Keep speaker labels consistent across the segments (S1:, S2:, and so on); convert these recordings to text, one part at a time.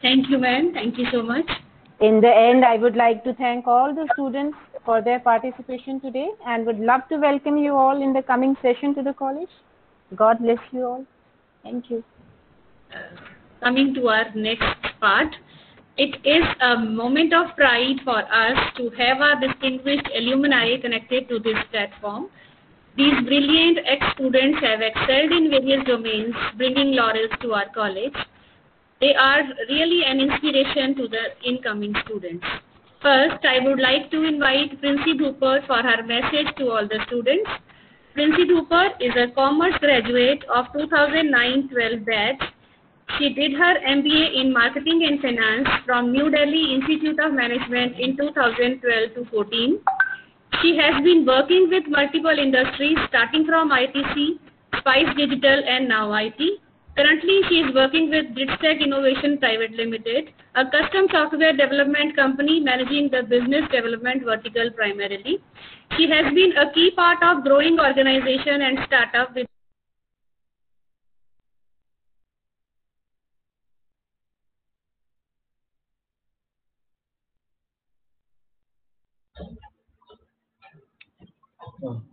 S1: Thank you, ma'am. Thank you so much.
S2: In the end, I would like to thank all the students for their participation today and would love to welcome you all in the coming session to the college. God bless you all. Thank you.
S1: Coming to our next part, it is a moment of pride for us to have our distinguished alumni connected to this platform. These brilliant ex-students have excelled in various domains, bringing laurels to our college. They are really an inspiration to the incoming students. First, I would like to invite Princy Dhupar for her message to all the students. Princy Dhupar is a commerce graduate of 2009-12 batch. She did her MBA in Marketing and Finance from New Delhi Institute of Management in 2012 to 14. She has been working with multiple industries starting from ITC, Spice Digital and now IT. Currently, she is working with Bridgetech Innovation Private Limited, a custom software development company managing the business development vertical primarily. She has been a key part of growing organization and startup with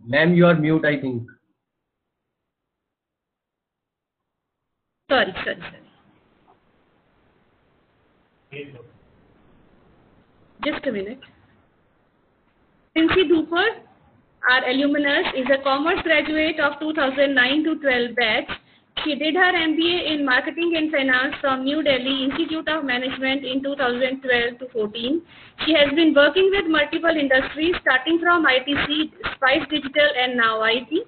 S3: Ma'am, you are mute, I think.
S1: Sorry. Just a minute. Princy Dhupar, our alumnus, is a commerce graduate of 2009 to 12 batch. She did her MBA in Marketing and Finance from New Delhi Institute of Management in 2012 to 14. She has been working with multiple industries starting from ITC, Spice Digital and now IT.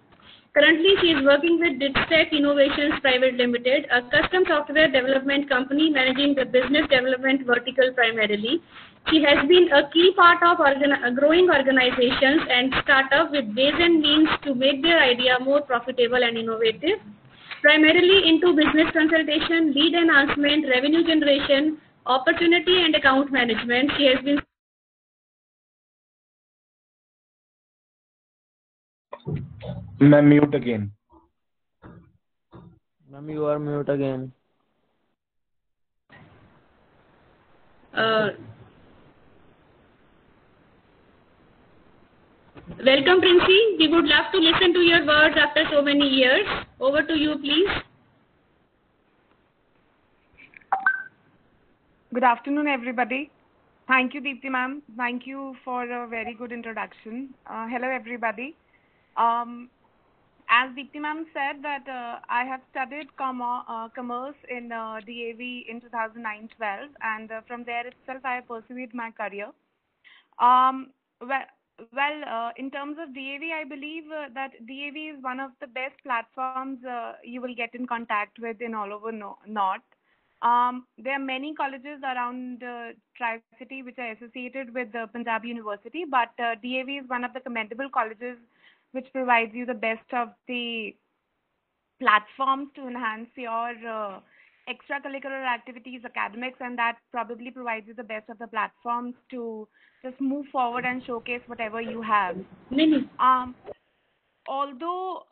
S1: Currently, she is working with Bridgetech Innovations Private Limited, a custom software development company managing the business development vertical primarily. She has been a key part of growing organizations and startups with ways and means to make their idea more profitable and innovative. Primarily into business consultation, lead enhancement, revenue generation, opportunity and account management. She has been
S3: Ma'am, mute again.
S4: Ma'am, you are mute again.
S1: Welcome, Princy. We would love to listen to your words after so many years. Over to you, please.
S5: Good afternoon, everybody. Thank you, Deepti ma'am. Thank you for a very good introduction. Hello, everybody. As Deepti ma'am said that I have studied commerce in DAV in 2009-12, and from there itself I have pursued my career. In terms of DAV, I believe that DAV is one of the best platforms you will get in contact with in all over North. There are many colleges around Tri-City which are associated with Punjab University, but DAV is one of the commendable colleges which provides you the best of the platforms to enhance your extracurricular activities, academics, and that probably provides you the best of the platforms to just move forward and showcase whatever you have. Although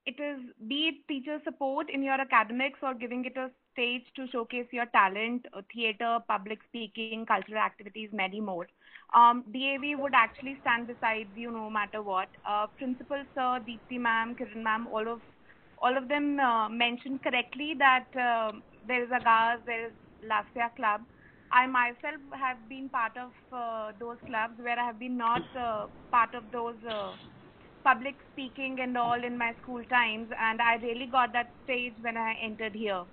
S5: it is, be it teacher support in your academics or giving it a stage to showcase your talent, theater, public speaking, cultural activities, many more. DAV would actually stand beside you no matter what. Principal Sir, Deepti ma'am, Kiran ma'am, all of them mentioned correctly that there is Agaz, there is Lasya Club. I myself have been part of those clubs where I have been not part of those public speaking and all in my school times, and I really got that stage when I entered here.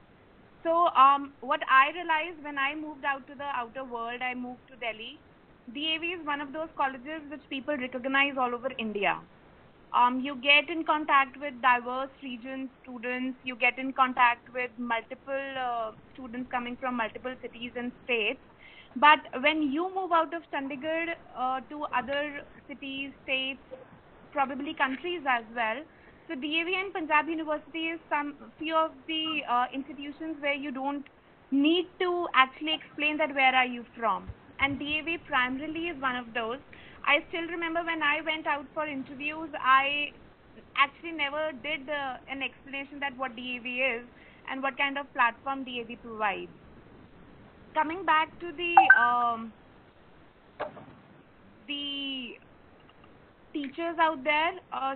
S5: So what I realized when I moved out to the outer world, I moved to Delhi. DAV is one of those colleges which people recognize all over India. You get in contact with diverse regions, students, you get in contact with multiple students coming from multiple cities and states. But when you move out of Chandigarh to other cities, states, probably countries as well, so DAV and Punjab University is few of the institutions where you don't need to actually explain that where are you from. And DAV primarily is one of those. I still remember when I went out for interviews, I actually never did an explanation that what DAV is and what kind of platform DAV provides. coming back to the teachers out there,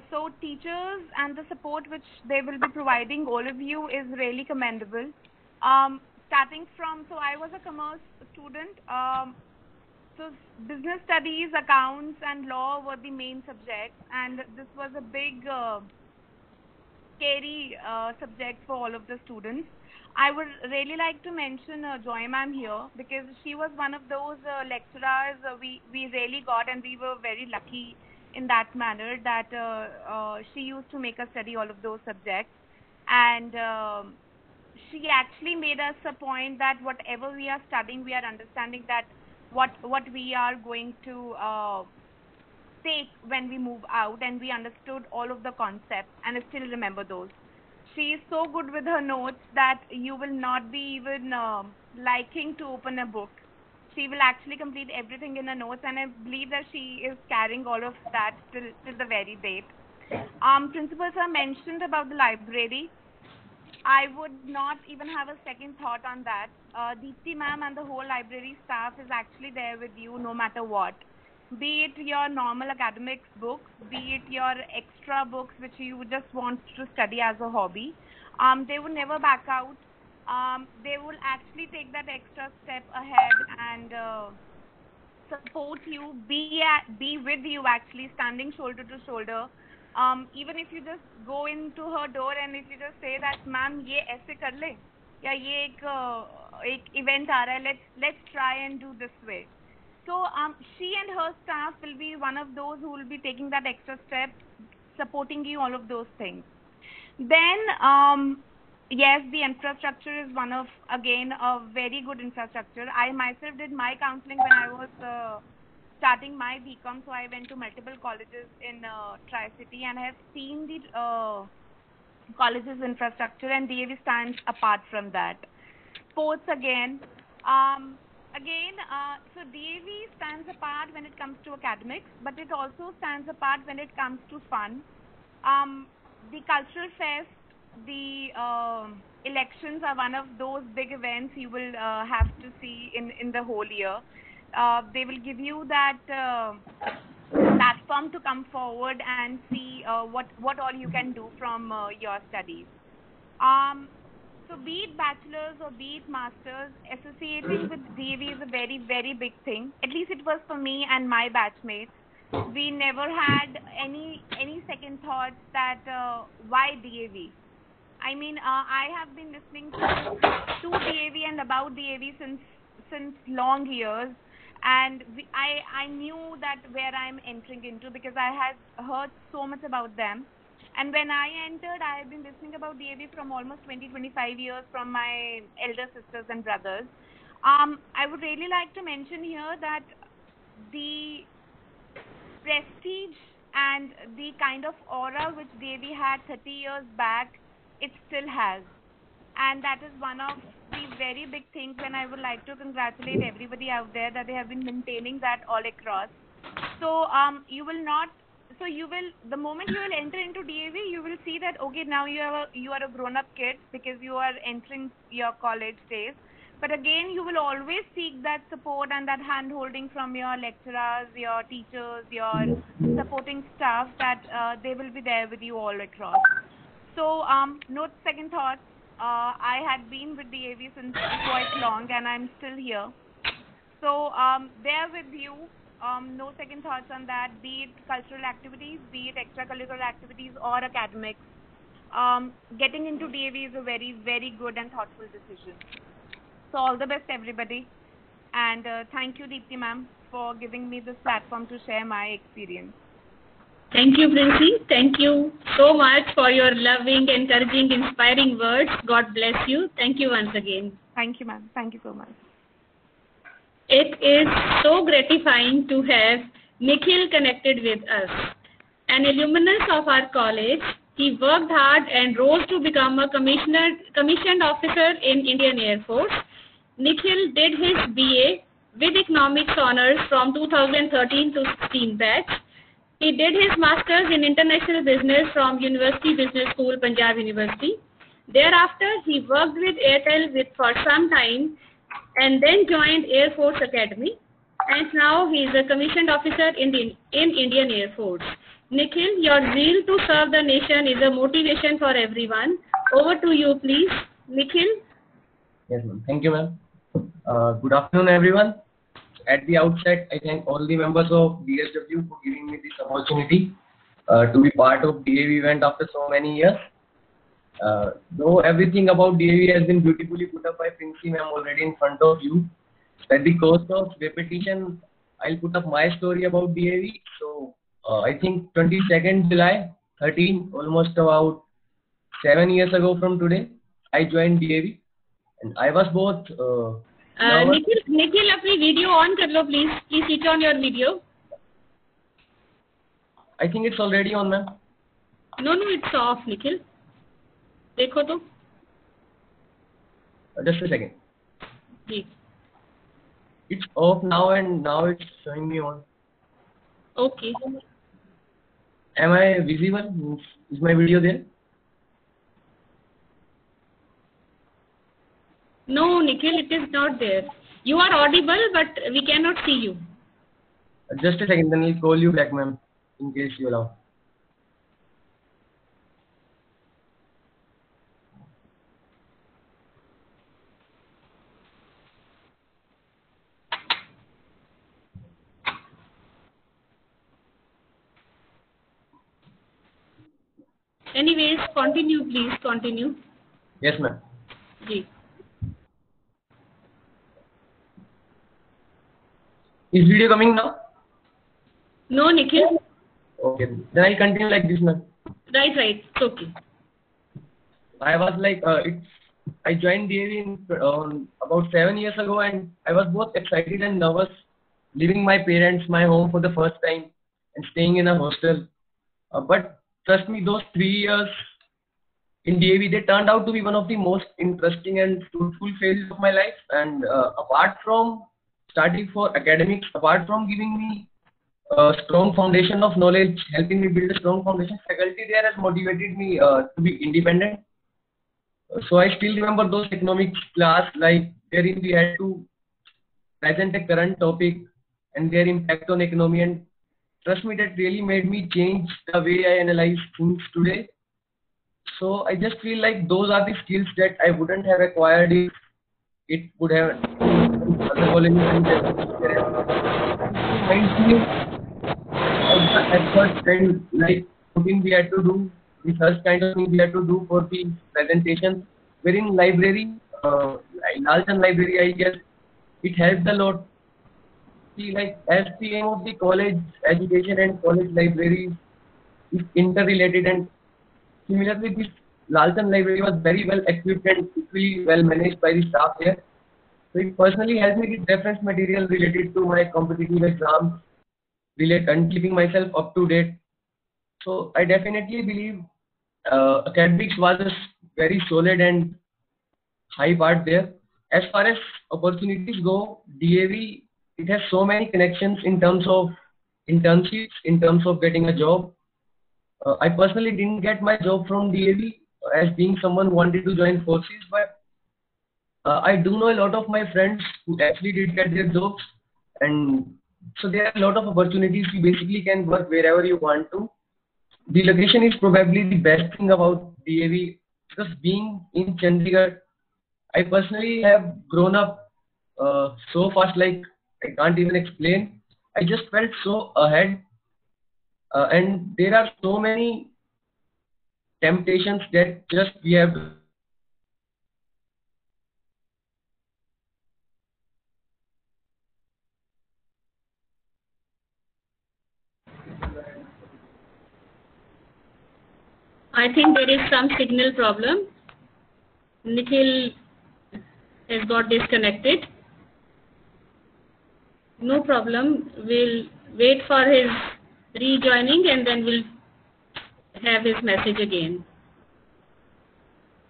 S5: so teachers and the support which they will be providing all of you is really commendable. Starting from, so I was a commerce student, so business studies, accounts and law were the main subjects, and this was a big scary subject for all of the students. I would really like to mention Joy ma'am here, because she was one of those lecturers we really got, and we were very lucky in that manner that she used to make us study all of those subjects. And she actually made us a point that whatever we are studying, we are understanding that what we are going to take when we move out, and we understood all of the concepts, and I still remember those. She is so good with her notes that you will not be even liking to open a book. She will actually complete everything in her notes, and I believe that she is carrying all of that till the very date. Principal sir mentioned about the library. I would not even have a second thought on that. Deepti ma'am and the whole library staff is actually there with you no matter what. Be it your normal academics books, be it your extra books which you just want to study as a hobby. They will never back out. They will actually take that extra step ahead and support you, be with you, actually standing shoulder to shoulder. Even if you just go into her door and if you just say that, ma'am, ye aise kar le, ya ye ek event aa raha hai, let's try and do this way. So she and her staff will be one of those who will be taking that extra step, supporting you, all of those things. Then, yes, the infrastructure is one of, again, a very good infrastructure. I myself did my counseling when I was starting my BCom, so I went to multiple colleges in Tri-City, and I have seen the colleges infrastructure, and DAV stands apart from that. Sports again. So DAV stands apart when it comes to academics, but it also stands apart when it comes to fun. The cultural fest, the elections are one of those big events you will have to see in the whole year. They will give you that platform to come forward and see what all you can do from your studies. So be it bachelor's or be it master's, associating with DAV is a very, very big thing. At least it was for me and my batchmates. We never had any second thoughts that why DAV. I mean, I have been listening to DAV and about DAV since long years, and I knew that where I'm entering into, because I had heard so much about them. And when I entered, I have been listening about DAV from almost 20-25 years from my elder sisters and brothers. I would really like to mention here that the prestige and the kind of aura which DAV had 30 years back, it still has. And that is one of the very big things, and I would like to congratulate everybody out there that they have been maintaining that all across. So the moment you will enter into DAV, you will see that, okay, now you are a grown-up kid because you are entering your college days. But again, you will always seek that support and that hand-holding from your lecturers, your teachers, your supporting staff, that they will be there with you all across. So, no second thoughts. I had been with DAV since quite long, and I'm still here. So, there with you. No second thoughts on that, be it cultural activities, be it extracurricular activities or academics. Getting into DAV is a very, very good and thoughtful decision. So all the best, everybody. And thank you, Deepti ma'am, for giving me this platform to share my experience.
S1: Thank you, Princy. Thank you so much for your loving, encouraging, inspiring words. God bless you. Thank you once again.
S5: Thank you, ma'am. Thank you so much.
S1: It is so gratifying to have Nikhil connected with us. An alumnus of our college, he worked hard and rose to become a commissioned officer in Indian Air Force. Nikhil did his BA with Economics Honours from 2013 to 16 batch. He did his Masters in International Business from University Business School, Punjab University. Thereafter, he worked with Airtel for some time and then joined Air Force Academy, and now he is a commissioned officer in Indian Air Force. Nikhil, your zeal to serve the nation is a motivation for everyone. Over to you, please. Nikhil.
S3: Yes, ma'am. Thank you, ma'am. Good afternoon, everyone. At the outset, I thank all the members of DSW for giving me this opportunity to be part of DAV event after so many years. Though everything about DAV has been beautifully put up by Princey ma'am already in front of you, at the cost of repetition, I'll put up my story about DAV. So I think 22nd July 13, almost about 7 years ago from today, I joined DAV, and I was both.
S1: Nikhil, अपनी video on कर लो, please. Please switch on your video.
S3: I think it's already on, ma'am.
S1: No, it's off, Nikhil. देखो तो.
S3: Just a second.
S1: जी.
S3: It's off now, and now it's showing me on.
S1: Okay.
S3: Am I visible? Is my video there?
S1: No, Nikhil, it is not there. You are audible, but we cannot see you.
S3: Just a second, then I'll call you back, ma'am, in case you allow.
S1: Anyways, continue, please. Continue.
S3: Yes, ma'am.
S1: जी.
S3: Is video coming now?
S1: No, Nikhil.
S3: Okay, then I'll continue like this, ma'am.
S1: Right. It's okay.
S3: I was like, I joined DAV about 7 years ago, and I was both excited and nervous, leaving my parents, my home for the first time, and staying in a hostel. But trust me, those 3 years in DAV, they turned out to be one of the most interesting and fruitful phases of my life. And apart from starting for academics, apart from giving me a strong foundation of knowledge, helping me build a strong foundation, faculty there has motivated me to be independent. So I still remember those economics class, like wherein we had to present a current topic and their impact on economy, and trust me, that really made me change the way I analyze things today. So I just feel like those are the skills that I wouldn't have acquired if it would have other colleges and effort and like something we had to do, research kind of thing we had to do for the presentations. Wherein library, Lalchand library, I guess it helped a lot. See, like as the aim of the college education and college libraries is interrelated, and similarly this Lalchand library was very well equipped and equally well managed by the staff here. So it personally helped me with reference material related to my competitive exams, and keeping myself up to date. So I definitely believe academics was a very solid and high part there. As far as opportunities go, DAV, it has so many connections in terms of internships, in terms of getting a job. I personally didn't get my job from DAV as being someone who wanted to join forces, but I do know a lot of my friends who actually did get their jobs, and so there are a lot of opportunities. You basically can work wherever you want to. The location is probably the best thing about DAV, because being in Chandigarh, I personally have grown up so fast, like I can't even explain. I just felt so ahead, and there are so many temptations that just we have to.
S1: I think there is some signal problem. Nikhil has got disconnected. No problem. We'll wait for his rejoining and then we'll have his message again.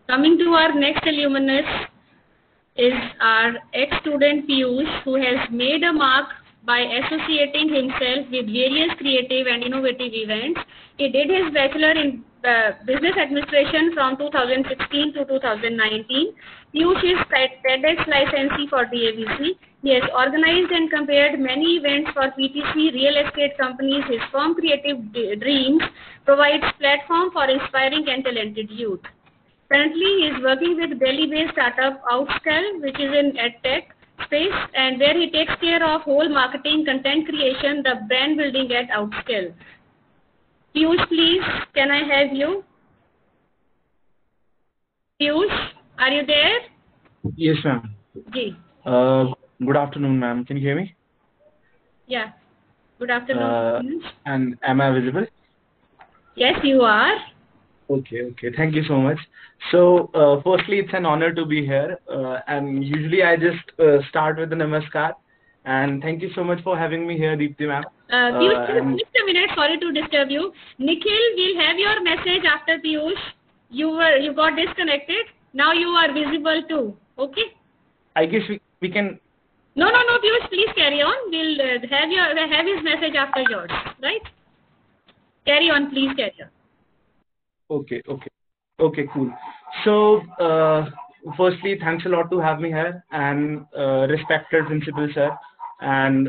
S1: Coming to our next alumnus is our ex-student Piyush, who has made a mark by associating himself with various creative and innovative events. He did his bachelor in Business Administration from 2016 to 2019. Piyush is TEDx licensee for DAVC. He has organized and compared many events for PTC real estate companies. His firm Creative Dreams provides platform for inspiring and talented youth. Currently, he is working with Delhi-based startup Outscale, which is in EdTech space, and where he takes care of whole marketing, content creation, the brand building at Outscale. Piyush, please, can I have you? Piyush, are you there?
S4: Yes, ma'am.
S1: Ji.
S4: Good afternoon, ma'am. Can you hear me?
S1: Yeah. Good afternoon.
S4: And am I visible?
S1: Yes, you are.
S4: Okay. Thank you so much. So, firstly, it's an honor to be here. And usually I just start with the namaskar. And thank you so much for having me here, Deepti ma'am.
S1: Piyush, just a minute. Sorry to disturb you. Nikhil, we'll have your message after Piyush. You got disconnected. Now you are visible too. Okay.
S4: I guess we can.
S1: No, Piyush, please carry on. We'll have his message after yours, right? Carry on, please carry on.
S4: Okay, cool. So, firstly, thanks a lot to have me here, and respected principal sir, and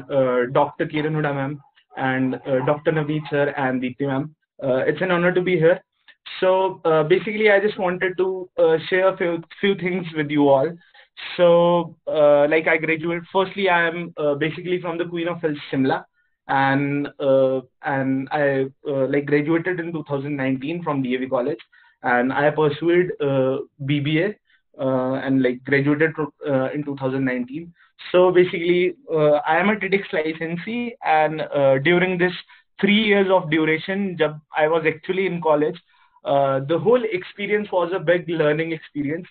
S4: Dr. Kiran Huda ma'am, and Dr. Navneet sir, and Deepti ma'am. It's an honor to be here. So, basically, I just wanted to share a few things with you all. So, like I graduated. Firstly, I am basically from the Queen of Hills, Shimla, and I like graduated in 2019 from DAV College, and I pursued BBA and like graduated in 2019. So basically, I am a TEDx licensee, and during this 3 years of duration, jab I was actually in college, the whole experience was a big learning experience.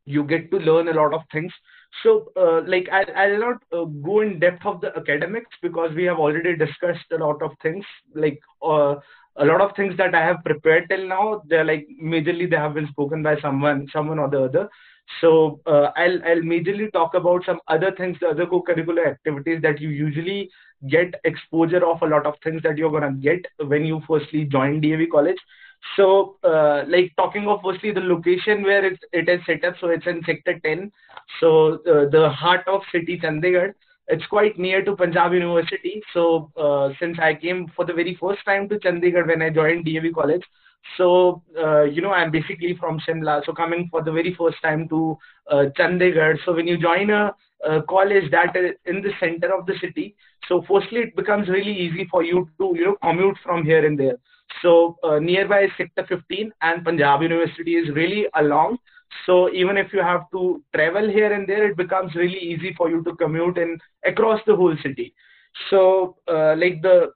S4: You get to learn a lot of things. So, like, I'll not go in depth of the academics, because we have already discussed a lot of things. Like, a lot of things that I have prepared till now, they're like majorly they have been spoken by someone or the other. So, I'll majorly talk about some other things, the other co-curricular activities that you usually get exposure of, a lot of things that you're gonna get when you firstly join DAV College. So, like talking of firstly the location where it is set up, so it's in Sector 10. So, the heart of city Chandigarh. It's quite near to Punjab University. So, since I came for the very first time to Chandigarh when I joined DAV College, so I'm basically from Shimla. So coming for the very first time to Chandigarh. So when you join a college that is in the center of the city, so firstly it becomes really easy for you to commute from here and there. So nearby is Sector 15, and Punjab University is really along. So even if you have to travel here and there, it becomes really easy for you to commute in across the whole city. So like the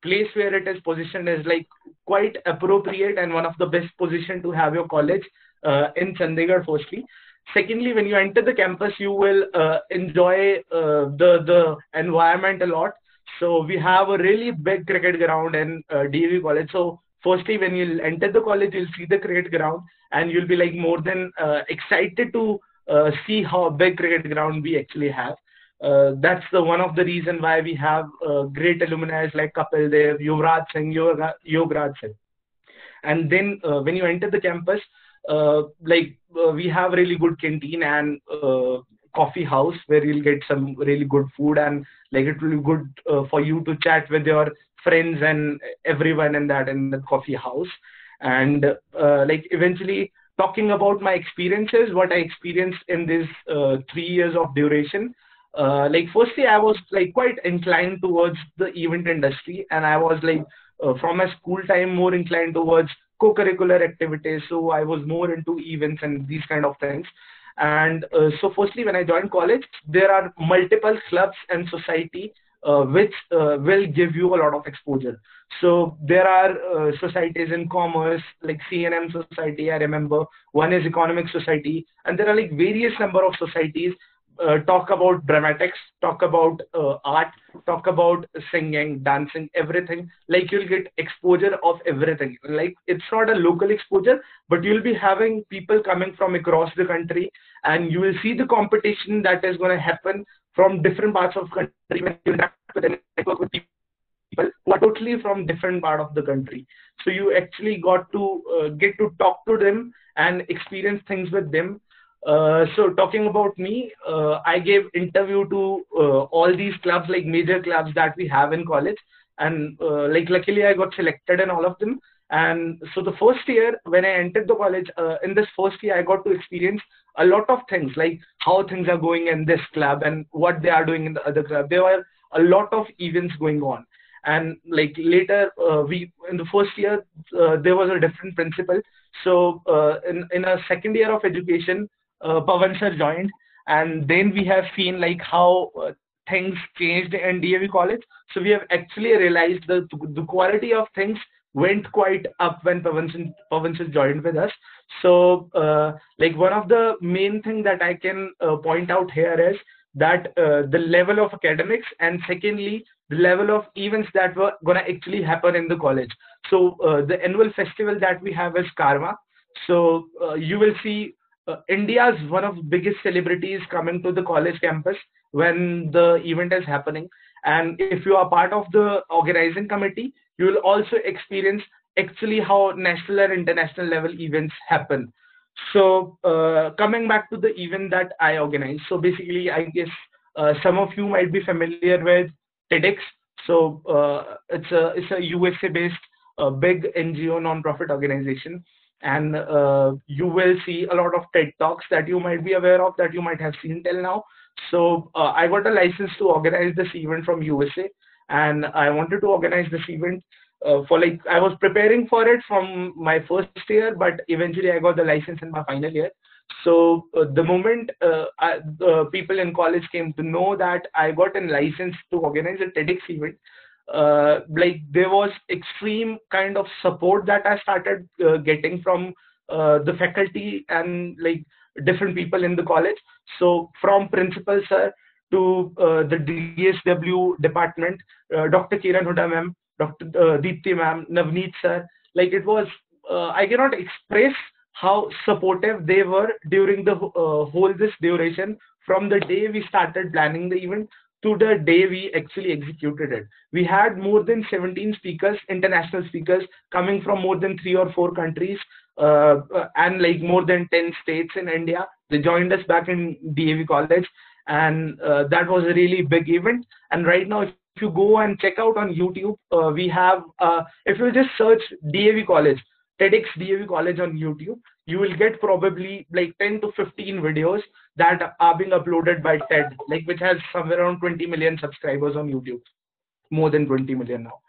S4: place where it is positioned is like quite appropriate and one of the best position to have your college in Chandigarh firstly. Secondly, when you enter the campus, you will enjoy the environment a lot. So we have a really big cricket ground in DAV College. So firstly, when you enter the college, you'll see the cricket ground, and you'll be like more than excited to see how big cricket ground we actually have. That's the one of the reason why we have great alumni like Kapil Dev, Yuvraj Singh, Yograj Singh. And then when you enter the campus, we have really good canteen and coffee house where you'll get some really good food, and like it will be good for you to chat with your friends and everyone in the coffee house. And like eventually talking about my experiences, what I experienced in this 3 years of duration. Like firstly, I was like quite inclined towards the event industry, and I was like from my school time more inclined towards co-curricular activities. So I was more into events and these kind of things. And so firstly, when I joined college, there are multiple clubs and society which will give you a lot of exposure. So there are societies in commerce, like CNM Society, I remember. One is Economic Society, and there are like various number of societies. Talk about dramatics, talk about art, talk about singing, dancing, everything. Like you'll get exposure of everything. Like it's not a local exposure, but you'll be having people coming from across the country, and you will see the competition that is going to happen from different parts of the country when you interact with and network with people people who are totally from different part of the country. So you actually got to get to talk to them and experience things with them. So talking about me, I gave interview to all these clubs, like major clubs that we have in college, and like luckily I got selected in all of them. And so the first year when I entered the college, in this first year I got to experience a lot of things, like how things are going in this club and what they are doing in the other club. There were a lot of events going on. And like later, in the first year, there was a different principal. So in a second year of education, Pawan sir joined, and then we have seen like how things changed in DAV college. So we have actually realized that the quality of things went quite up when Pawan sir joined with us. So like one of the main thing that I can point out here is that the level of academics, and secondly the level of events that were going to actually happen in the college. So the annual festival that we have is Karma. So you will see India's one of the biggest celebrities coming to the college campus when the event is happening. And if you are part of the organizing committee, you will also experience actually how national and international level events happen. So coming back to the event that I organized, so basically I guess some of you might be familiar with TEDx. So it's a USA based big NGO non-profit organization, and you will see a lot of TED talks that you might be aware of, that you might have seen till now. So I got a license to organize this event from USA, and I wanted to organize this event for like, I was preparing for it from my first year, but eventually I got the license in my final year. So the moment the people in college came to know that I got a license to organize a TEDx event, like there was extreme kind of support that I started getting from the faculty and like different people in the college. So from principal sir to the DSW department, Dr. Kiran Huda ma'am, Dr. Deepti ma'am, Navneet sir, like it was, I cannot express how supportive they were during the whole this duration, from the day we started planning the event to the day we actually executed it. We had more than 17 speakers, international speakers, coming from more than 3 or 4 countries, and like more than 10 states in India. They joined us back in DAV college, and that was a really big event. And right now, if you go and check out on YouTube, we have, if you just search DAV college, TEDx DAV college on YouTube, you will get probably like 10 to 15 videos that are being uploaded by TED, like which has somewhere around 20 million subscribers on YouTube, more than 20 million now.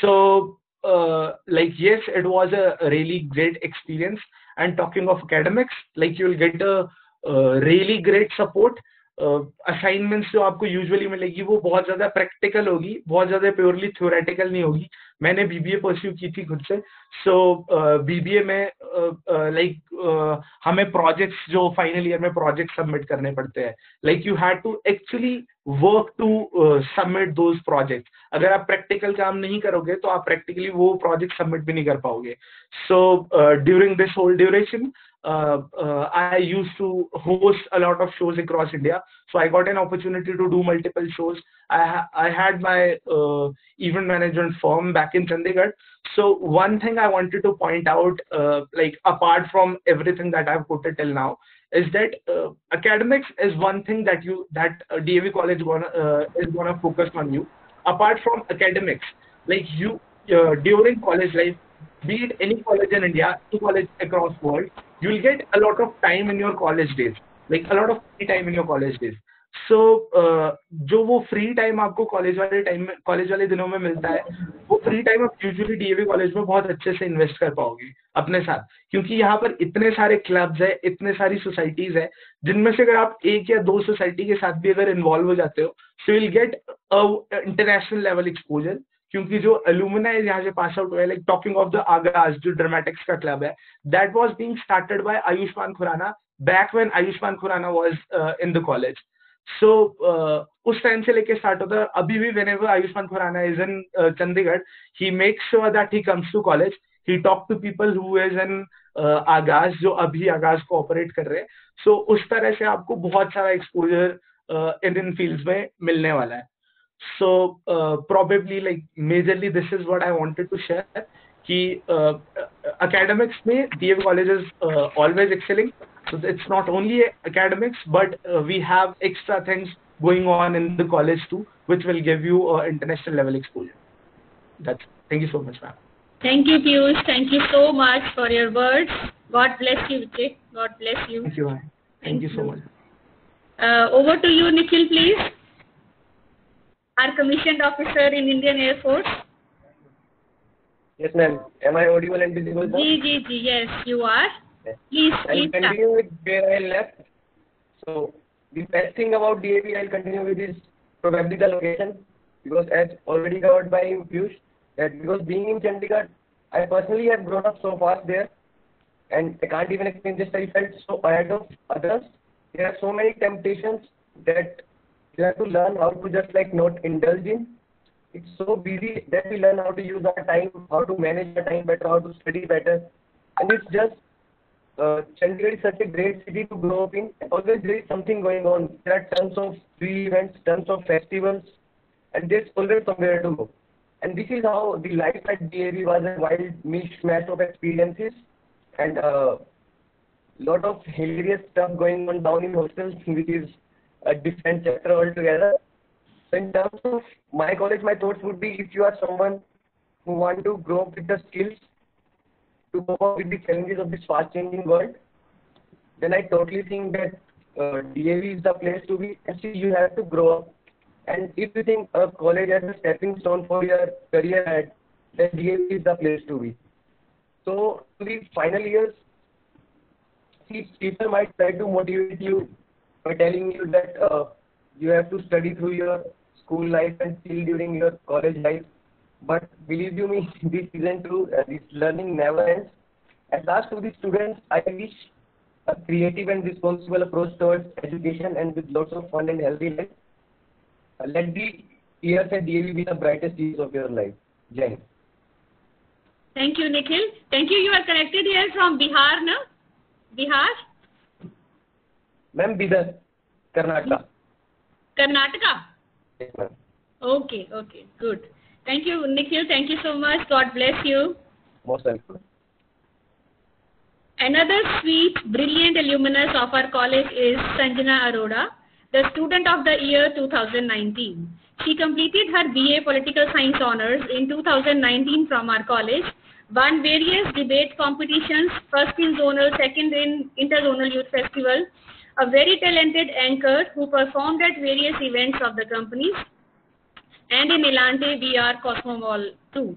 S4: So like, yes, it was a really great experience. And talking of academics, like you'll get a really great support. Assignments जो आपको usually मिलेगी वो बहुत ज्यादा practical होगी, बहुत ज्यादा purely theoretical नहीं होगी. मैंने बीबीए परस्यू की थी खुद से. सो बीबीए में हमें प्रोजेक्ट्स, जो फाइनल ईयर में प्रोजेक्ट सबमिट करने पड़ते हैं, like you had to actually work to submit those project. अगर आप प्रैक्टिकल काम नहीं करोगे तो आप प्रैक्टिकली वो प्रोजेक्ट सबमिट भी नहीं कर पाओगे. So during this whole duration I used to host a lot of shows across India. So I got an opportunity to do multiple shows. I had my event management firm back in Chandigarh. So one thing I wanted to point out, like apart from everything that I've put it till now, is that academics is one thing that DAV college is gonna focus on you. Apart from academics, like you during college life, be it any college in India, any college across the world, you will get a lot of time in your college days, like a lot of free time in your college days. So जो वो free time आपको college वाले दिनों में मिलता है, वो free time आप usually DAV college में बहुत अच्छे से invest कर पाओगे अपने साथ, क्योंकि यहाँ पर इतने सारे clubs है, इतने सारी societies है, जिनमें से अगर आप 1 या 2 society के साथ भी अगर involve हो जाते हो, so you'll get a international level exposure. क्योंकि जो alumni यहाँ से पास आउट हुए, like talking of the आगाज, जो ड्रामेटिक्स का क्लब है, that was being started by Ayushmann Khurrana back when Ayushmann Khurrana was in the college. So उस टाइम से लेके स्टार्ट होता है. अभी भी whenever Ayushman Khurana is in Chandigarh, he makes sure that he comes to college, he talk to people who is in आगाज, जो अभी आगाज को ऑपरेट कर रहे हैं. So उस तरह से आपको बहुत सारा एक्सपोजर इन फील्ड्स में मिलने वाला है. So probably like majorly this is what I wanted to share. कि academics में DAV college is always excelling. So it's not only academics, but we have extra things going on in the college too, which will give you international level exposure. Thank you so much, ma'am.
S1: Thank you, Piyush. Thank you so much for your words. God bless you, Vijay. God bless you.
S4: Thank you, ma'am. Thank you so much.
S1: Over to you, Nikhil, please. Our commissioned officer in Indian Air Force.
S3: Yes, ma'am. Am I audible and visible?
S1: Yes, you are.
S3: Yes.
S1: Please
S3: I'll
S1: start.
S3: continue with where I left. So the best thing about DAV, I'll continue with is probably the location, because as already covered by Piyush, that because being in Chandigarh, I personally have grown up so fast there, and I can't even explain, just I felt so ahead of others. There are so many temptations that you have to learn how to just like not indulge in. It's so busy that we learn how to use our time, how to manage our time better, how to study better. And it's just, Chandigarh is such a great city to grow up in. Always there is something going on. There are tons of free events, tons of festivals, and there's always somewhere to go. And this is how the life at DAV was, a wild mishmash of experiences, and lot of hilarious stuff going on down in hostels, which is a different chapter altogether. So in terms of my college, my thoughts would be, if you are someone who want to grow up with the skills to cope up with the challenges of this fast-changing world, then I totally think that DAV is the place to be. Actually, you have to grow up. And if you think a college as a stepping stone for your career ahead, then DAV is the place to be. So, to the final years, see, people might try to motivate you by telling you that you have to study through your school life and still during your college life. But believe you me, this isn't true. This learning never ends. At last, to the students, I wish a creative and responsible approach towards education, and with lots of fun and healthy life. Let the years at DAV be the brightest years of your life. Jai Hind.
S1: Thank you, Nikhil. Thank you. You are connected here from Bihar, no? Bihar?
S3: Ma'am, Bidar, Karnataka.
S1: Karnataka?
S3: Yes, ma'am.
S1: Okay, good. Thank you, Nikhil. Thank you so much. God bless you.
S3: Most welcome.
S1: Another sweet, brilliant alumnus of our college is Sanjana Arora, the student of the year 2019. She completed her BA Political Science Honours in 2019 from our college, won various debate competitions, first in zonal, second in interzonal youth festival, a very talented anchor who performed at various events of the companies, and in Elante VR Cosmo Mall too.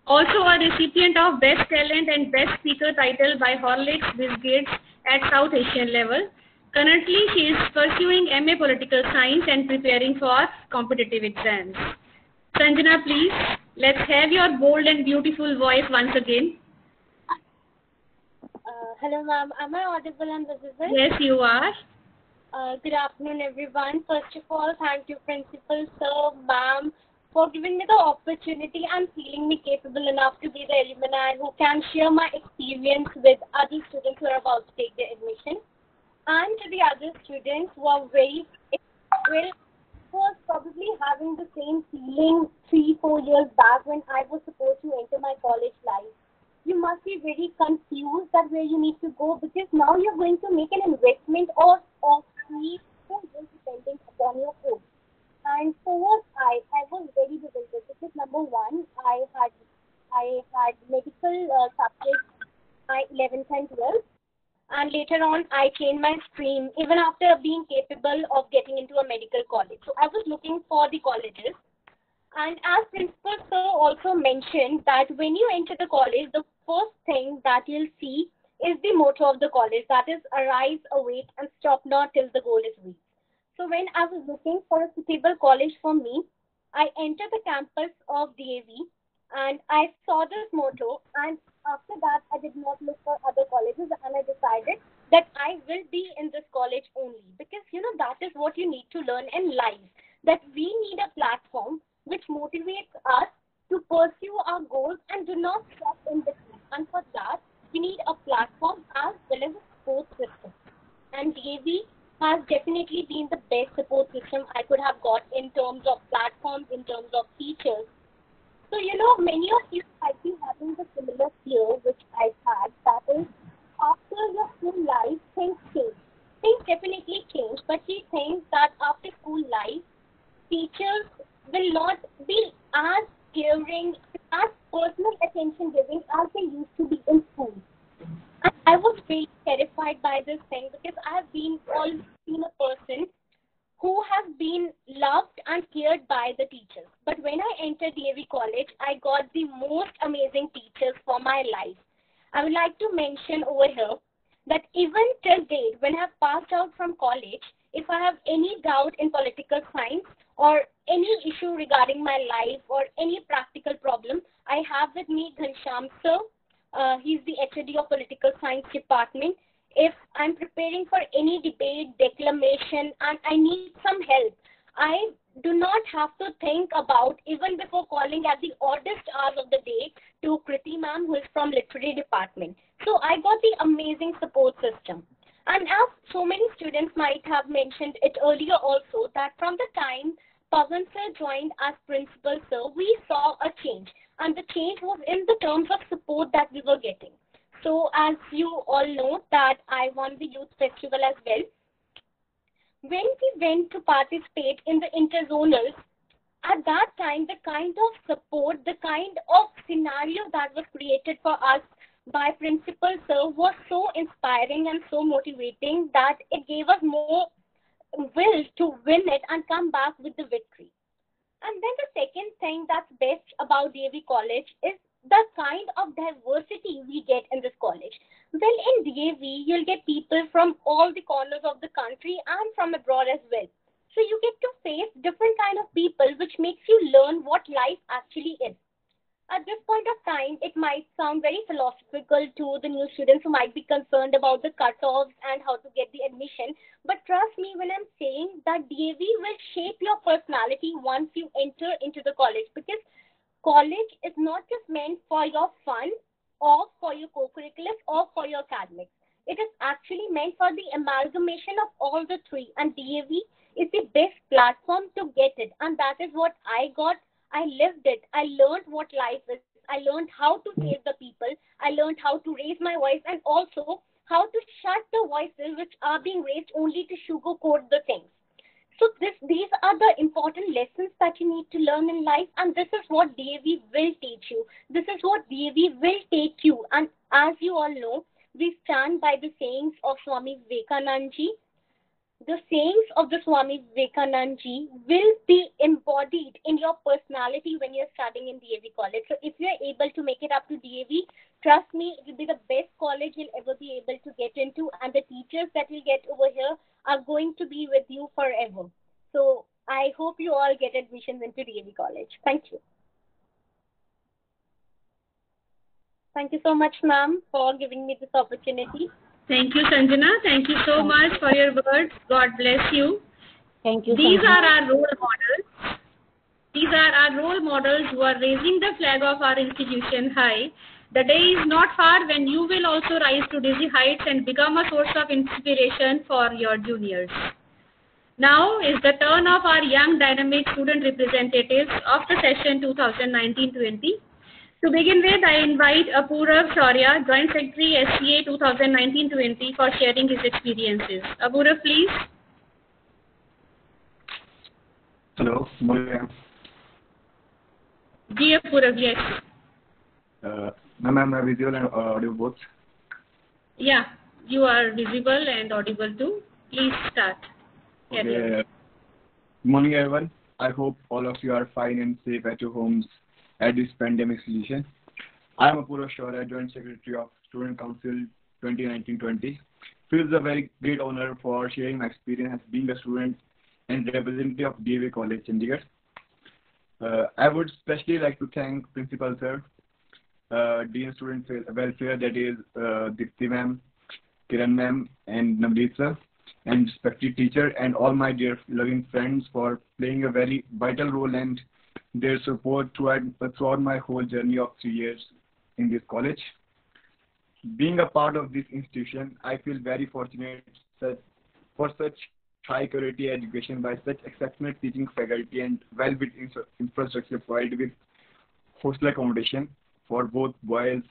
S1: Also a recipient of Best Talent and Best Speaker title by Horlicks Biscuits at South Asian level. Currently, she is pursuing MA Political Science and preparing for competitive exams. Sanjana, please, let's have your bold and beautiful voice once again.
S6: Hello, ma'am. Am I audible and visible?
S1: Yes, you are.
S6: Good afternoon, everyone. First of all, thank you, Principal, Sir, Ma'am, for giving me the opportunity and feeling me capable enough to be the alumni who can share my experience with other students who are about to take their admission. And to the other students who are who was probably having the same feeling 3-4 years back when I was supposed to enter my college life. You must be very confused that where you need to go, because now you're going to make an investment of 3 years depending upon your course. And so was I was very bewildered because number one, I had medical subjects my 11th and 12th, and later on I changed my stream even after being capable of getting into a medical college. So I was looking for the colleges. And as Principal Sir also mentioned that when you enter the college, the first thing that you'll see is the motto of the college, that is arise, await, and stop not till the goal is reached. So when I was looking for a suitable college for me, I entered the campus of DAV and I saw this motto, and after that I did not look for other colleges, and I decided that I will be in this college only, because that is what you need to learn in life, that we need a platform which motivates us to pursue our goals and do not stop in between. And for that, we need a platform as well as a support system. And DAV has definitely been the best support system I could have got in terms of platforms, in terms of teachers. So, many of you might be having the similar fear which I've had, that is, after your school life, things change. Things definitely change, but we think that after school life, teachers will not be as caring, as personal attention giving as they used to be in school. And I was really terrified by this thing because I have always been a person who has been loved and cared by the teachers. But when I entered DAV College, I got the most amazing teachers for my life. I would like to mention over here that even till date, when I have passed out from college, if I have any doubt in political science or any issue regarding my life or any practical problem, I have with me Ghanshyam sir. He's the HOD of Political Science Department. If I'm preparing for any debate, declamation, and I need some help, I do not have to think about, even before calling at the oddest hours of the day, to Kriti ma'am, who is from Literary Department. So I got the amazing support system. And as so many students might have mentioned it earlier also, that from the time Pawan sir joined as principal sir, we saw a change. And the change was in the terms of support that we were getting. So as you all know that I won the youth festival as well. When we went to participate in the interzonals, at that time the kind of support, the kind of scenario that was created for us by principal sir was so inspiring and so motivating that it gave us more will to win it and come back with the victory. And then the second thing that's best about DAV College is the kind of diversity we get in this college. Well, in DAV, you'll get people from all the corners of the country and from abroad as well. So you get to face different kind of people, which makes you learn what life actually is. At this point of time, it might sound very philosophical to the new students who might be concerned about the cutoffs and how to get the admission. But trust me when I'm saying that DAV will shape your personality once you enter into the college, because college is not just meant for your fun or for your co-curriculars or for your academics. It is actually meant for the amalgamation of all the three, and DAV is the best platform to get it. And that is what I got. I lived it. I learned what life is. I learned how to save the people. I learned how to raise my voice, and also how to shut the voices which are being raised only to sugarcoat the things. So these are the important lessons that you need to learn in life, and this is what DAV will teach you. This is what DAV will take you. And as you all know, we stand by the sayings of Swami Vivekananda ji. The sayings of the Swami Vivekananda ji will be embodied in your personality when you're studying in DAV College. So if you're able to make it up to DAV, trust me, it will be the best college you'll ever be able to get into, and the teachers that you'll get over here are going to be with you forever. So I hope you all get admissions into DAV College. Thank you. Thank you so much, ma'am, for giving me this opportunity.
S1: Thank you, Sanjana. Thank you so much for your words. God bless you.
S2: Thank you.
S1: These
S2: Sanjana.
S1: are our role models. These are our role models who are raising the flag of our institution high. The day is not far when you will also rise to dizzy heights and become a source of inspiration for your juniors. Now is the turn of our young dynamic student representatives of the session 2019-20. To begin with, I invite Apurav Shaurya, Joint Secretary SCA 2019-20 for sharing his experiences. Apurav, please.
S7: Hello, Ma'am.
S1: Ji Apurav, yes.
S7: Ma'am, am I visible and audible both?
S1: Yeah, you are visible and audible too. Please start.
S7: Okay. Good morning, everyone. I hope all of you are fine and safe at your homes at this pandemic situation. I am Apurav Shaurya, Joint Secretary of Student Council 2019-20. Feels a very great honor for sharing my experience as being a student and representative of DAV College, Chandigarh. I would especially like to thank Principal Sir, Dean Student Welfare, that is Dipti Ma'am, Kiran Ma'am, and Navdeep Sir, and respected teacher, and all my dear loving friends for playing a very vital role and their support throughout my whole journey of 3 years in this college. Being a part of this institution, I feel very fortunate for such high quality education by such exceptional teaching faculty and well-built infrastructure provided with hostel accommodation for both boys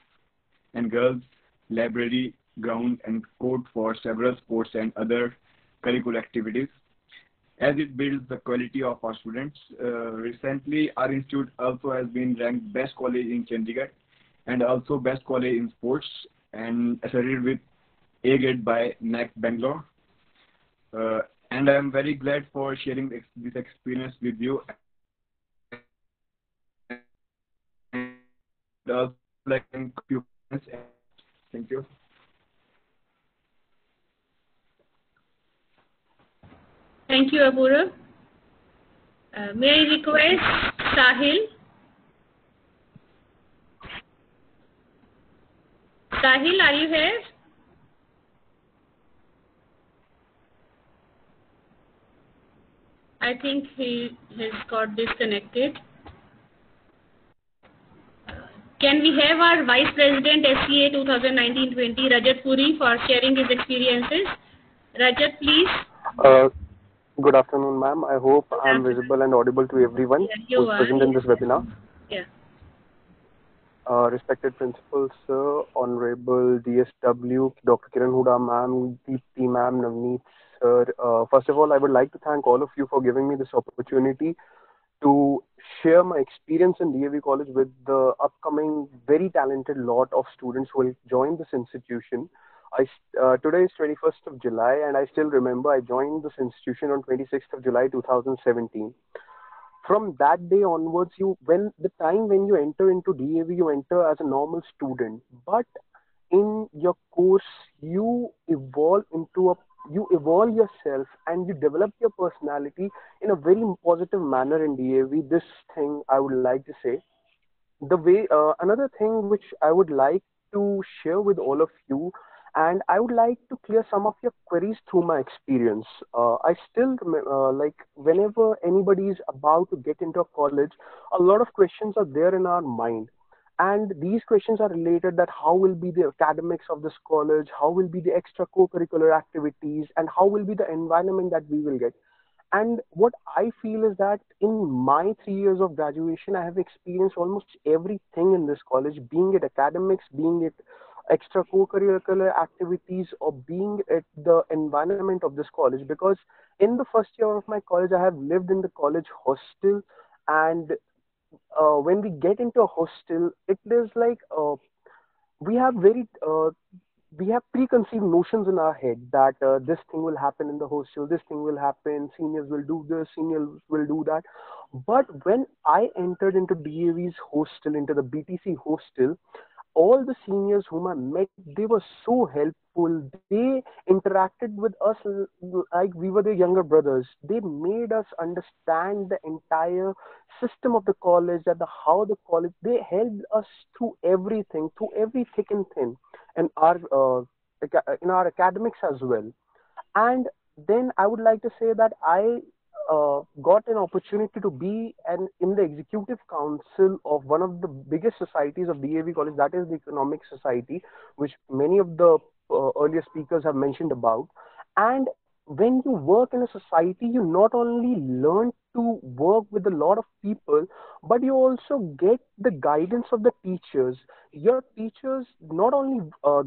S7: and girls, library, ground and court for several sports and other curricular activities. As it builds the quality of our students, recently our institute also has been ranked best college in Chandigarh and also best college in sports and accredited with A grade by NAC Bangalore. And I am very glad for sharing this experience with you. And also like a few comments. Thank you.
S1: Thank you, Apurav. May I request Sahil? Sahil, are you here? I think he has got disconnected. Can we have our Vice President SCA 2019-20, Rajat Puri, for sharing his experiences? Rajat, please.
S8: Good afternoon, ma'am. I hope I'm visible and audible to everyone who's present in this webinar.
S1: Yeah.
S8: Respected principals, sir, Honorable DSW, Dr. Kiran Huda, ma'am, Deepti, ma'am, Navneet, sir. First of all, I would like to thank all of you for giving me this opportunity to share my experience in DAV College with the upcoming very talented lot of students who will join this institution. Today is 21st of July, and I still remember I joined this institution on 26th of July 2017. From that day onwards, when you enter into DAV, you enter as a normal student. But in your course, you evolve yourself and you develop your personality in a very positive manner in DAV. This thing I would like to say. Another thing which I would like to share with all of you, and I would like to clear some of your queries through my experience. I still remember, whenever anybody is about to get into a college, a lot of questions are there in our mind. And these questions are related that how will be the academics of this college, how will be the extra co-curricular activities, and how will be the environment that we will get. And what I feel is that in my 3 years of graduation, I have experienced almost everything in this college, being it academics, being it extra co-curricular activities, or being at the environment of this college. Because in the first year of my college, I have lived in the college hostel, and when we get into a hostel, it is like we have preconceived notions in our head that this thing will happen in the hostel, this thing will happen, seniors will do this, seniors will do that. But when I entered into DAV's hostel, into the BTC hostel, all the seniors whom I met, they were so helpful. They interacted with us like we were their younger brothers. They made us understand the entire system of the college, they helped us through everything, through every thick and thin, and in our academics as well. And then I would like to say that I got an opportunity to be in the executive council of one of the biggest societies of DAV College, that is the Economic Society, which many of the earlier speakers have mentioned about. And when you work in a society, you not only learn to work with a lot of people, but you also get the guidance of the teachers. Your teachers not only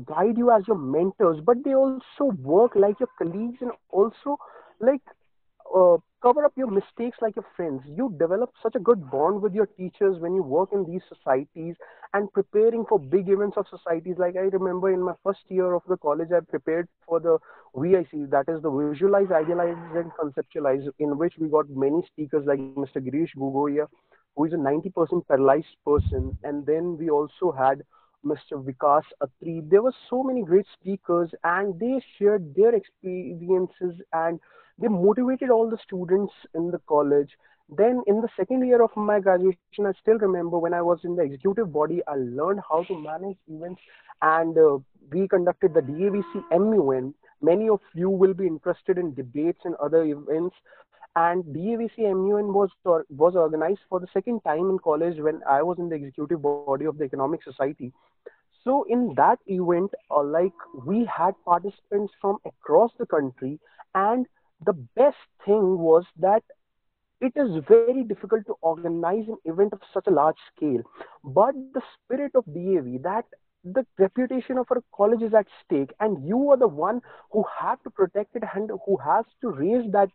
S8: guide you as your mentors, but they also work like your colleagues and also like cover up your mistakes like your friends. You develop such a good bond with your teachers when you work in these societies and preparing for big events of societies. Like I remember in my first year of the college, I prepared for the VIC, that is the Visualize, Idealize and Conceptualize, in which we got many speakers like Mr. Girish Gugoya, who is a 90% paralyzed person. And then we also had Mr. Vikas Atri. There were so many great speakers, and they shared their experiences and they motivated all the students in the college. Then in the second year of my graduation, I still remember when I was in the executive body, I learned how to manage events, and we conducted the DAVC MUN. Many of you will be interested in debates and other events. And DAVC MUN was organized for the second time in college when I was in the executive body of the Economic Society. So in that event, we had participants from across the country, And the best thing was that it is very difficult to organize an event of such a large scale. But the spirit of DAV, that the reputation of our college is at stake, and you are the one who have to protect it and who has to raise that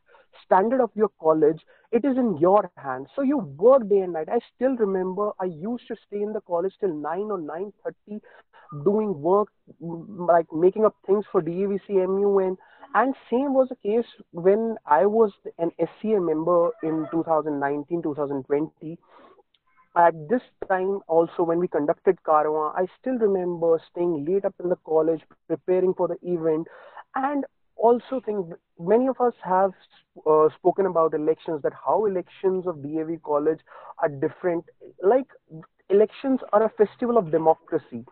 S8: standard of your college. It is in your hands. So you work day and night. I still remember I used to stay in the college till 9 or 9:30 doing work, like making up things for DAVC MUN. And same was the case when I was an SCA member in 2019, 2020. At this time also, when we conducted Karawan, I still remember staying late up in the college preparing for the event. And also think many of us have spoken about elections, that how elections of DAV college are different. Like, elections are a festival of democracy,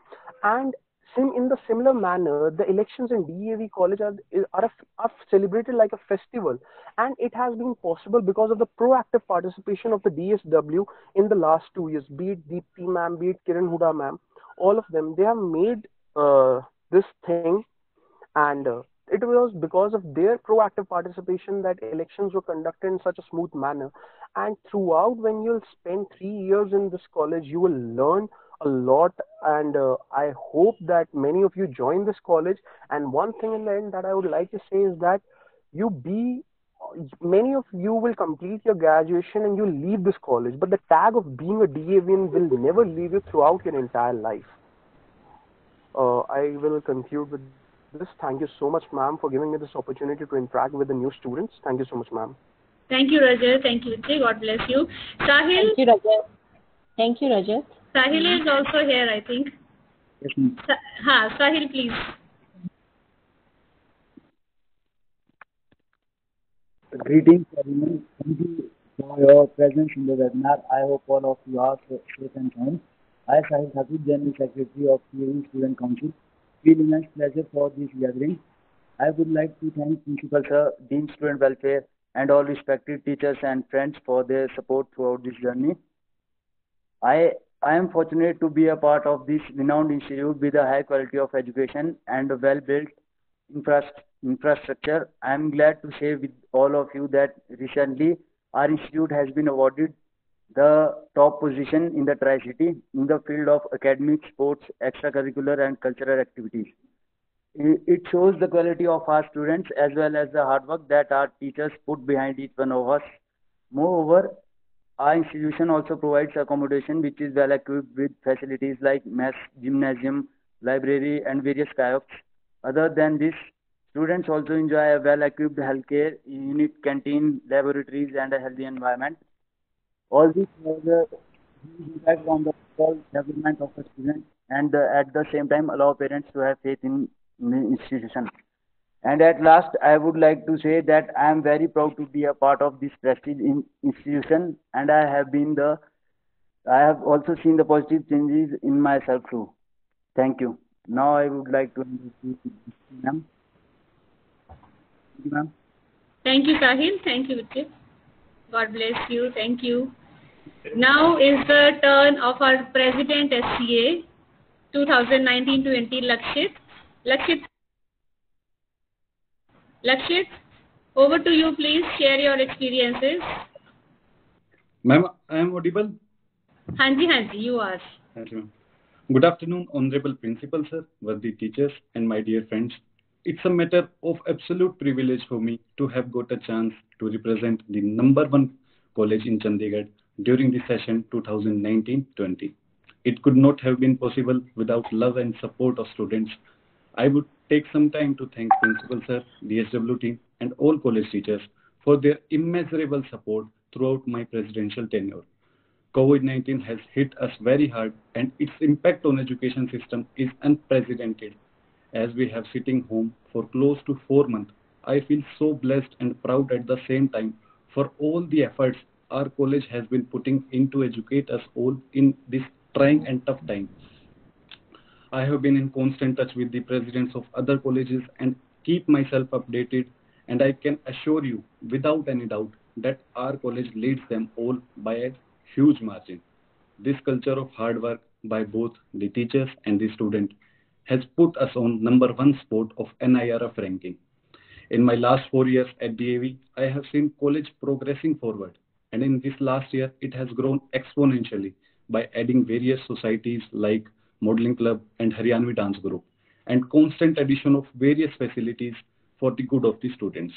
S8: and in the similar manner, the elections in DAV college are celebrated like a festival. And it has been possible because of the proactive participation of the DSW in the last 2 years, be it Deepti ma'am, be it Kiran Huda ma'am. All of them, they have made this thing. And it was because of their proactive participation that elections were conducted in such a smooth manner. And throughout, when you'll spend 3 years in this college, you will learn a lot. And I hope that many of you join this college. And one thing in the end that I would like to say is that you be many of you will complete your graduation and you'll leave this college, but the tag of being a DAVian will never leave you throughout your entire life. I will conclude with this. Thank you so much, ma'am, for giving me this opportunity to interact with the new students. Thank you so much, ma'am.
S1: Thank you, Rajat. Thank you, Vijay. God bless you. Sahil?
S2: Thank you, Rajat. Thank you, Rajat.
S1: Sahil is also here, I think.
S9: Yes, ma'am.
S1: Sahil, please.
S9: Greetings, everyone. Thank you for your presence in the webinar. I hope all of you are safe and sound. I, Sahil Thakur, General Secretary of CAU Student Council, feel immense pleasure for this gathering. I would like to thank Principal Sir, Dean Student Welfare, and all respected teachers and friends for their support throughout this journey. I am fortunate to be a part of this renowned institute with a high quality of education and a well-built infrastructure. I am glad to share with all of you that recently our institute has been awarded the top position in the Tri-City in the field of academic, sports, extracurricular and cultural activities. It shows the quality of our students as well as the hard work that our teachers put behind each one of us. Moreover, our institution also provides accommodation which is well equipped with facilities like mess, gymnasium, library and various kiosks. Other than this, students also enjoy a well-equipped healthcare unit, canteen, laboratories and a healthy environment. All this has a huge impact on the overall development of the student, and at the same time allow parents to have faith in the institution. And at last, I would like to say that I am very proud to be a part of this prestigious institution, and I have also seen the positive changes in myself too. Thank you. Now I would like to introduce ma'am. Thank you, ma'am.
S1: Thank you, Sahil. Thank you, Vijay. God bless you. Thank you. Now is the turn of our President SCA 2019-20, Lakshit. Lakshit, over to you, please. Share your experiences.
S10: Ma'am, I am audible?
S1: Hanji, you are.
S10: Thank you, ma'am. Good afternoon, Honorable Principal Sir, worthy teachers, and my dear friends. It's a matter of absolute privilege for me to have got a chance to represent the #1 college in Chandigarh during the session 2019-20. It could not have been possible without love and support of students. I would take some time to thank Principal Sir, DSW team, and all college teachers for their immeasurable support throughout my presidential tenure. COVID-19 has hit us very hard, and its impact on education system is unprecedented. As we have sitting home for close to 4 months, I feel so blessed and proud at the same time for all the efforts our college has been putting in to educate us all in this trying and tough time. I have been in constant touch with the presidents of other colleges and keep myself updated, and I can assure you without any doubt that our college leads them all by a huge margin. This culture of hard work by both the teachers and the student has put us on #1 spot of NIRF ranking. In my last 4 years at DAV, I have seen college progressing forward, and in this last year, it has grown exponentially by adding various societies like Modeling Club and Haryanvi Dance Group, and constant addition of various facilities for the good of the students.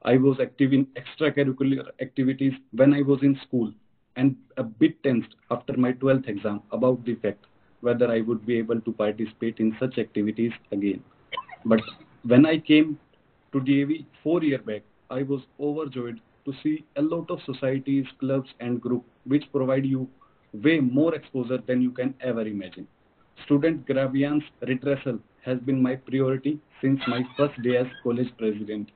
S10: I was active in extracurricular activities when I was in school and a bit tensed after my 12th exam about the fact whether I would be able to participate in such activities again. But when I came to DAV 4 years back, I was overjoyed to see a lot of societies, clubs, and groups which provide you way more exposure than you can ever imagine. Student grievance redressal has been my priority since my first day as college president.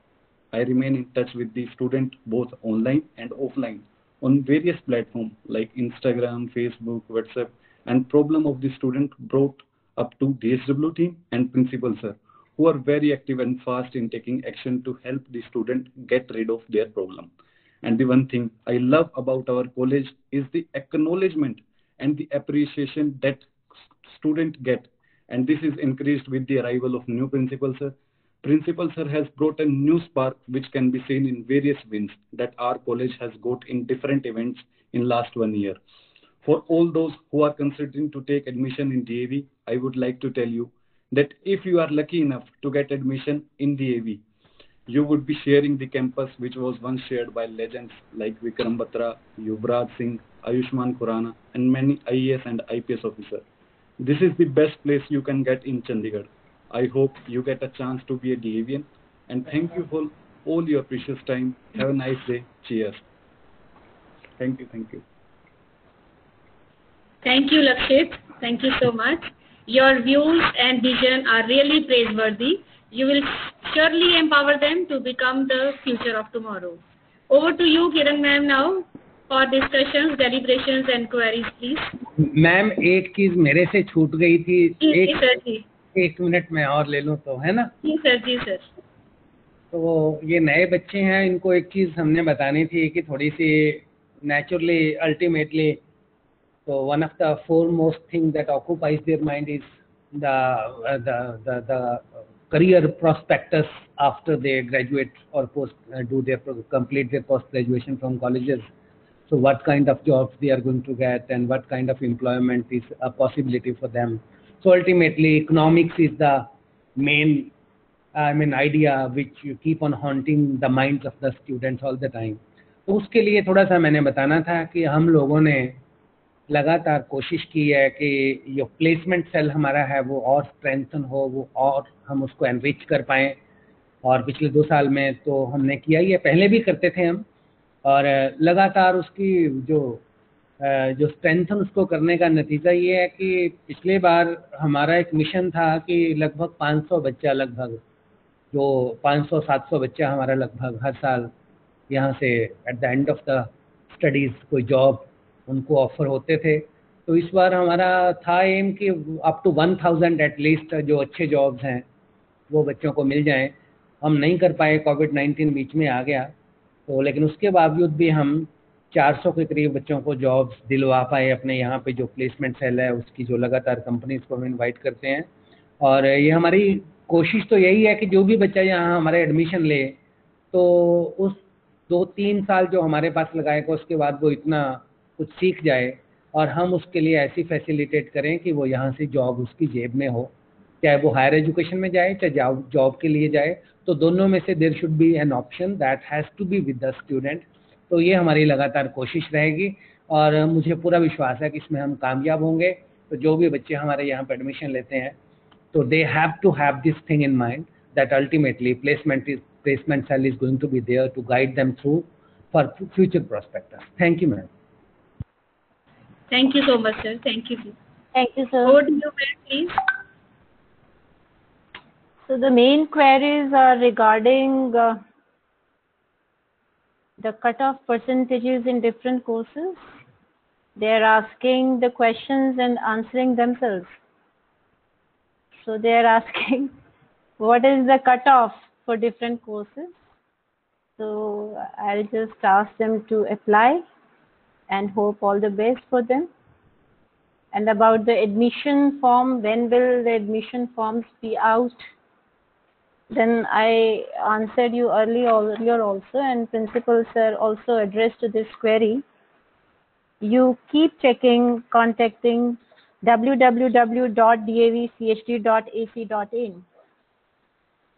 S10: I remain in touch with the student both online and offline on various platforms like Instagram, Facebook, WhatsApp, and problem of the student brought up to DSW team and principal sir, who are very active and fast in taking action to help the student get rid of their problem. And the one thing I love about our college is the acknowledgement and the appreciation that student get, and this is increased with the arrival of new principal sir. Principal sir has brought a new spark which can be seen in various wins that our college has got in different events in last 1 year. For all those who are considering to take admission in DAV, I would like to tell you that if you are lucky enough to get admission in DAV, you would be sharing the campus which was once shared by legends like Vikram Batra, Yuvraj Singh, Ayushman Khurrana, and many IAS and IPS officers. This is the best place you can get in Chandigarh. I hope you get a chance to be a DAVian, and thank you for all your precious time. Have a nice day. Cheers. Thank you. Thank you.
S1: Thank you, Lakshit. Thank you so much. Your views and vision are really praiseworthy. You will surely empower them to become the future of tomorrow. Over to you, Kiran ma'am, now for discussions, deliberations and queries, please.
S11: Ma'am एक चीज मेरे से छूट गई थी,
S1: जी sir जी,
S11: एक minute में और ले लूं तो, है ना?
S1: जी सर जी सर।
S11: तो ये नए बच्चे हैं, इनको एक चीज हमने बतानी थी कि थोड़ी सी नेचुरली अल्टीमेटली, तो one of the foremost thing that occupies their mind is the career prospectus after they graduate or complete their post graduation from colleges. So what kind of jobs they are going to get and what kind of employment is a possibility for them. So ultimately economics is the main idea which you keep on haunting the minds of the students all the time. तो उसके लिए थोड़ा सा मैंने बताना था कि हम लोगों ने लगातार कोशिश की है कि जो प्लेसमेंट सेल हमारा है वो और स्ट्रेंथन हो, वो और हम उसको एनरिच कर पाएँ। और पिछले 2 साल में तो हमने किया ही है, पहले भी करते थे हम, और लगातार उसकी जो स्ट्रेंथन उसको करने का नतीजा ये है कि पिछले बार हमारा एक मिशन था कि लगभग 500 बच्चा, लगभग जो 500-700 बच्चा हमारा लगभग हर साल यहाँ से at the end of the studies कोई जॉब उनको ऑफर होते थे। तो इस बार हमारा था एम कि अप टू 1000 एटलीस्ट जो अच्छे जॉब्स हैं वो बच्चों को मिल जाएं। हम नहीं कर पाए, कोविड-19 बीच में आ गया, तो लेकिन उसके बावजूद भी हम 400 के करीब बच्चों को जॉब्स दिलवा पाए अपने यहाँ पे जो प्लेसमेंट सेल है उसकी, जो लगातार कंपनीज को हम इनवाइट करते हैं। और ये हमारी कोशिश तो यही है कि जो भी बच्चा यहाँ हमारे एडमिशन ले तो उस 2-3 साल जो हमारे पास लगाएगा उसके बाद वो इतना कुछ सीख जाए और हम उसके लिए ऐसी फैसिलिटेट करें कि वो यहाँ से जॉब उसकी जेब में हो, चाहे वो हायर एजुकेशन में जाए चाहे जॉब के लिए जाए, तो दोनों में से there should be an option that has to be with the student. तो ये हमारी लगातार कोशिश रहेगी और मुझे पूरा विश्वास है कि इसमें हम कामयाब होंगे। तो जो भी बच्चे हमारे यहाँ पर एडमिशन लेते हैं तो they have to have this thing in mind that ultimately placement cell is going to be there to guide them through for future prospects. Thank you ma'am.
S1: Thank you so much, sir. Thank you.
S2: Thank you, sir.
S1: Over to you, ma'am, please.
S2: So the main queries are regarding the cutoff percentages in different courses. They are asking the questions and answering themselves. So they are asking what is the cutoff for different courses. So I'll just ask them to apply and hope all the best for them. And about the admission form, when will the admission forms be out? Then I answered you earlier also, and principal sir also addressed this query. You keep checking, contacting www.davchd.ac.in.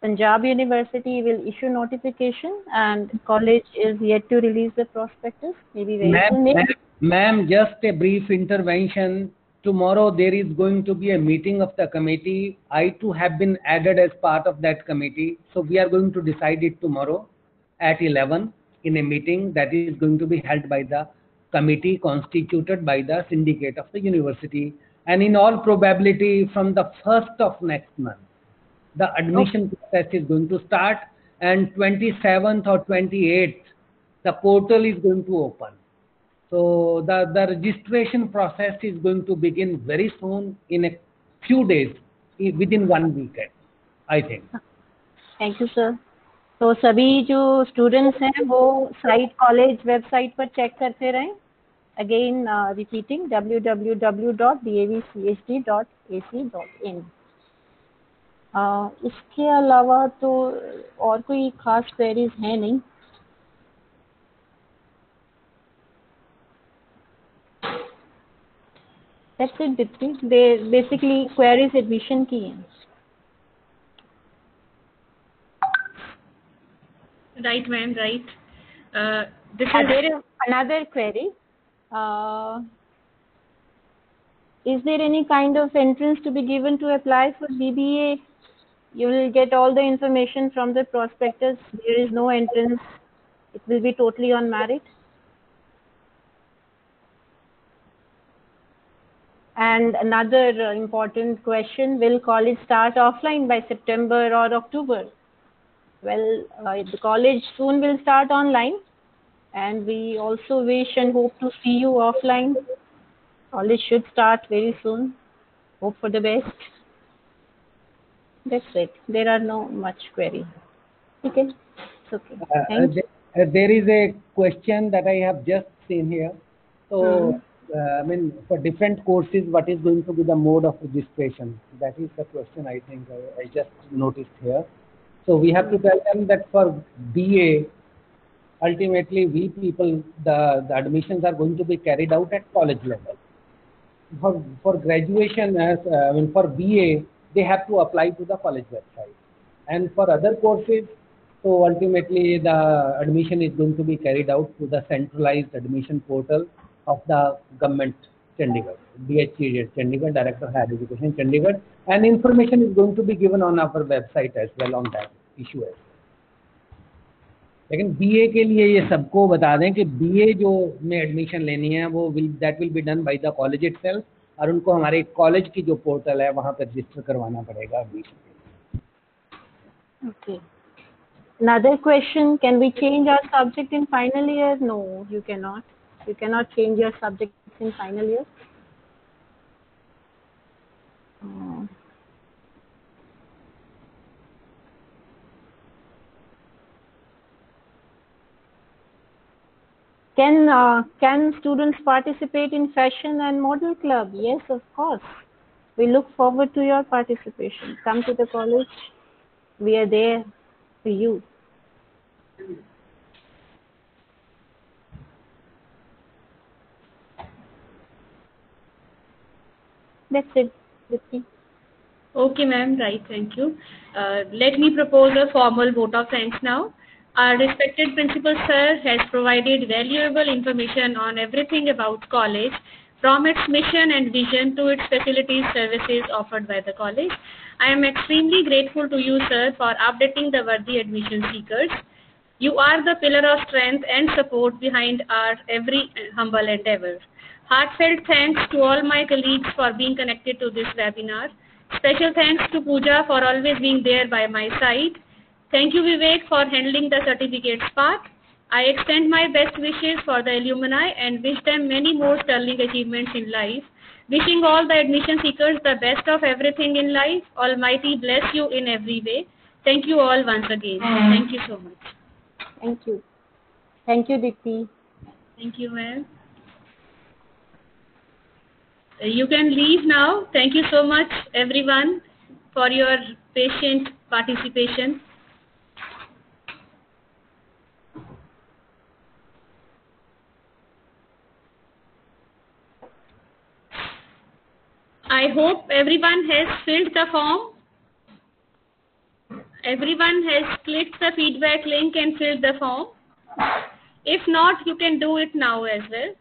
S2: Punjab University will issue notification, and college is yet to release the prospectus, maybe very soon.
S11: Ma'am, just a brief intervention. Tomorrow there is going to be a meeting of the committee. I too have been added as part of that committee. So we are going to decide it tomorrow at 11 in a meeting that is going to be held by the committee constituted by the syndicate of the university. And in all probability from the 1st of next month, the admission process is going to start, and 27th or 28th, the portal is going to open. So the registration process is going to begin very soon, in a few days, within 1 weekend, I think.
S2: Thank you, sir. तो सभी जो students हैं वो site college website पर check करते रहें. Again, repeating www.davchd.ac.in. इसके अलावा तो और कोई खास क्वेरीज हैं नहीं. That's it, Dipti. They basically queries admission की हैं.
S1: Right, ma'am, right. There
S2: is another query. Is there any kind of entrance to be given to apply for BBA? You will get all the information from the prospectus. There is no entrance. It will be totally on merit. And another important question, will college start offline by September or October? Well, the college soon will start online, and we also wish and hope to see you offline. College should start very soon. Hope for the best. That's it. There are no much queries. Okay. It's okay. Thank you.
S11: There is a question that I have just seen here. So, I mean, for different courses, what is going to be the mode of registration? That is the question I think I just noticed here. So we have to tell them that for BA, ultimately we people, the admissions are going to be carried out at college level. For graduation, for BA, they have to apply to the college website. And for other courses, so ultimately the admission is going to be carried out to the centralized admission portal of the government Chandigarh, DHED Chandigarh, Director of Higher Education Chandigarh, and information is going to be given on our website as well on that issue as well. लेकिन BA के लिए ये सबको बता दें कि BA जो में एडमिशन लेनी है वो that will be done by the college itself, और उनको हमारे कॉलेज की जो पोर्टल है वहाँ पर रजिस्टर करवाना पड़ेगा admission.
S2: Okay. Another question, can we change our subject in final year? No, you cannot. You cannot change your subject in final year. Can students participate in fashion and model club? Yes, of course. We look forward to your participation. Come to the college. We are there for you. That's it.
S1: Okay, ma'am. Right. Thank you. Let me propose a formal vote of thanks now. Our respected principal sir has provided valuable information on everything about college, from its mission and vision to its facilities, services offered by the college. I am extremely grateful to you, sir, for updating the worthy admission seekers. You are the pillar of strength and support behind our every humble endeavor. Heartfelt thanks to all my colleagues for being connected to this webinar. Special thanks to Pooja for always being there by my side. Thank you, Vivek, for handling the certificates part. I extend my best wishes for the alumni and wish them many more sterling achievements in life. Wishing all the admission seekers the best of everything in life. Almighty bless you in every way. Thank you all once again. Thank you so much.
S2: Thank you. Thank you, Dipti.
S1: Thank you, ma'am. You can leave now. Thank you so much, everyone. for your patient participation. I hope everyone has filled the form. Everyone has clicked the feedback link and filled the form. If not, you can do it now as well.